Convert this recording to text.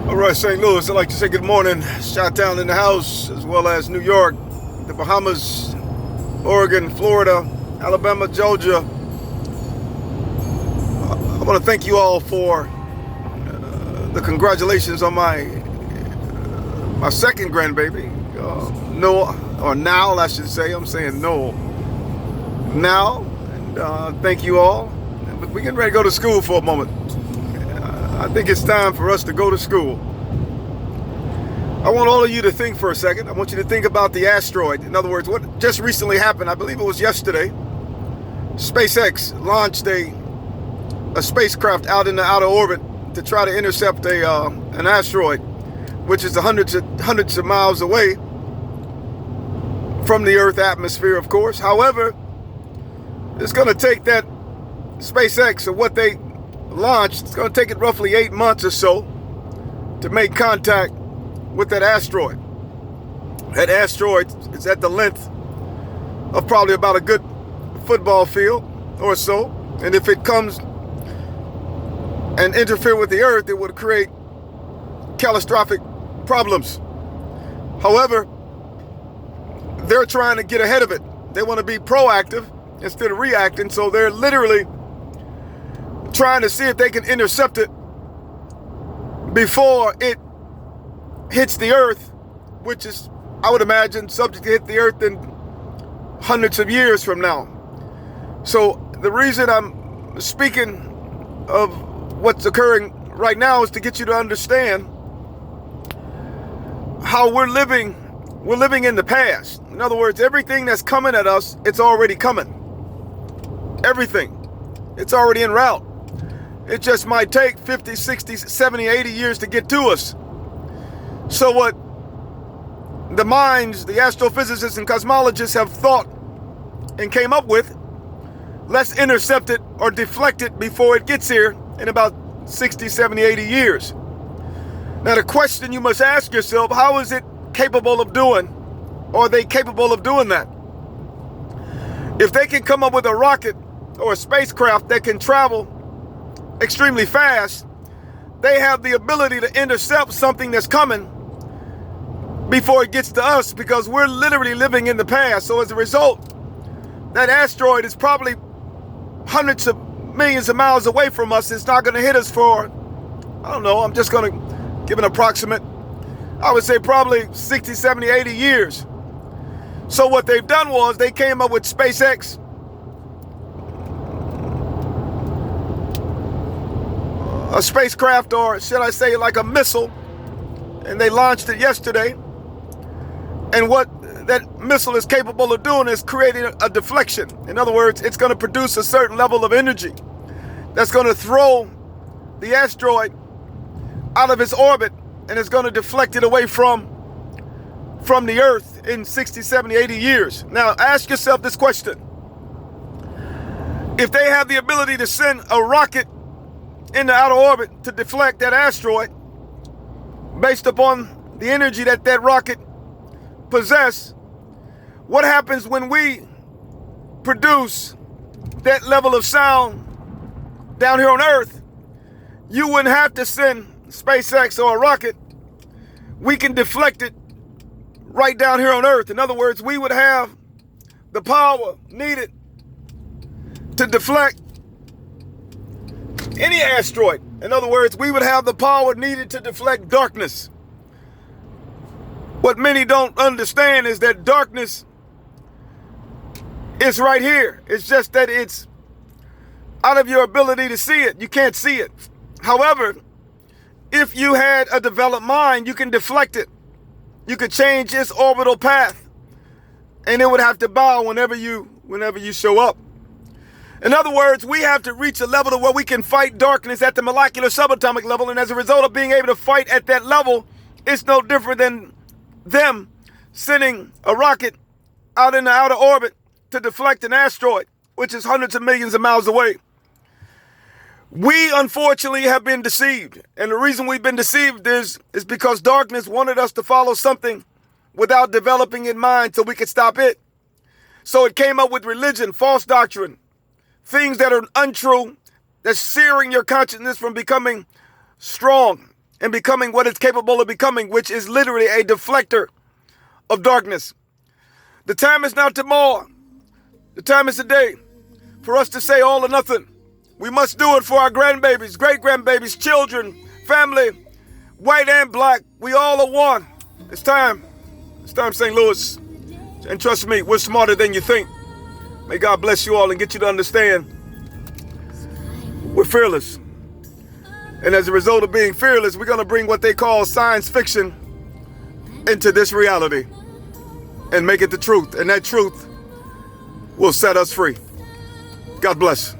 All right, St. Louis, I'd like to say good morning. Chi-Town in the house, as well as New York, the Bahamas, Oregon, Florida, Alabama, Georgia. I want to thank you all for the congratulations on my second grandbaby, Noah, or Now, I should say. I'm saying Noah. Now, and thank you all. But we're getting ready to go to school for a moment. I think it's time for us to go to school. I want all of you to think for a second. I want you to think about the asteroid. In other words, what just recently happened, I believe it was yesterday. SpaceX launched a spacecraft out in the outer orbit to try to intercept an asteroid, which is hundreds of miles away from the Earth atmosphere, of course. However, it's going to take that SpaceX, or what they launched, it's going to take it roughly 8 months or so to make contact with that asteroid. That asteroid is at the length of probably about a good football field or so. And if it comes and interfere with the Earth, it would create catastrophic problems. However, they're trying to get ahead of it. They want to be proactive instead of reacting. So they're literally trying to see if they can intercept it before it hits the Earth, which is, I would imagine, subject to hit the Earth in hundreds of years from now. So the reason I'm speaking of what's occurring right now is to get you to understand how we're living in the past. In other words, everything that's coming at us, it's already coming. Everything. It's already en route. It just might take 50, 60, 70, 80 years to get to us. So what the minds, the astrophysicists and cosmologists have thought and came up with, let's intercept it or deflect it before it gets here in about 60, 70, 80 years. Now the question you must ask yourself, how is it capable of doing, or are they capable of doing that? If they can come up with a rocket or a spacecraft that can travel extremely fast, they have the ability to intercept something that's coming before it gets to us, because we're literally living in the past. So as a result, that asteroid is probably hundreds of millions of miles away from us. It's not going to hit us for, I don't know, I'm just going to give an approximate, I would say probably 60, 70, 80 years. So what they've done was they came up with SpaceX, a spacecraft, or should I say like a missile, and they launched it yesterday. And what that missile is capable of doing is creating a deflection. In other words, it's going to produce a certain level of energy that's going to throw the asteroid out of its orbit, and it's going to deflect it away from the Earth in 60, 70, 80 years. Now, ask yourself this question. If they have the ability to send a rocket in the outer orbit to deflect that asteroid, based upon the energy that rocket possess, what happens when we produce that level of sound down here on Earth? You wouldn't have to send SpaceX or a rocket. We can deflect it right down here on Earth. In other words, we would have the power needed to deflect any asteroid. In other words, we would have the power needed to deflect darkness. What many don't understand is that darkness is right here. It's just that it's out of your ability to see it. You can't see it. However, if you had a developed mind, you can deflect it. You could change its orbital path, and it would have to bow whenever you show up. In other words, we have to reach a level to where we can fight darkness at the molecular subatomic level, and as a result of being able to fight at that level, it's no different than them sending a rocket out in the outer orbit to deflect an asteroid, which is hundreds of millions of miles away. We, unfortunately, have been deceived. And the reason we've been deceived is because darkness wanted us to follow something without developing in mind so we could stop it. So it came up with religion, false doctrine, things that are untrue, that's searing your consciousness from becoming strong and becoming what it's capable of becoming, which is literally a deflector of darkness. The time is not tomorrow. The time is today for us to say all or nothing. We must do it for our grandbabies, great-grandbabies, children, family, white and black. We all are one. It's time. It's time, St. Louis. And trust me, we're smarter than you think. May God bless you all and get you to understand we're fearless. And as a result of being fearless, we're going to bring what they call science fiction into this reality and make it the truth. And that truth will set us free. God bless.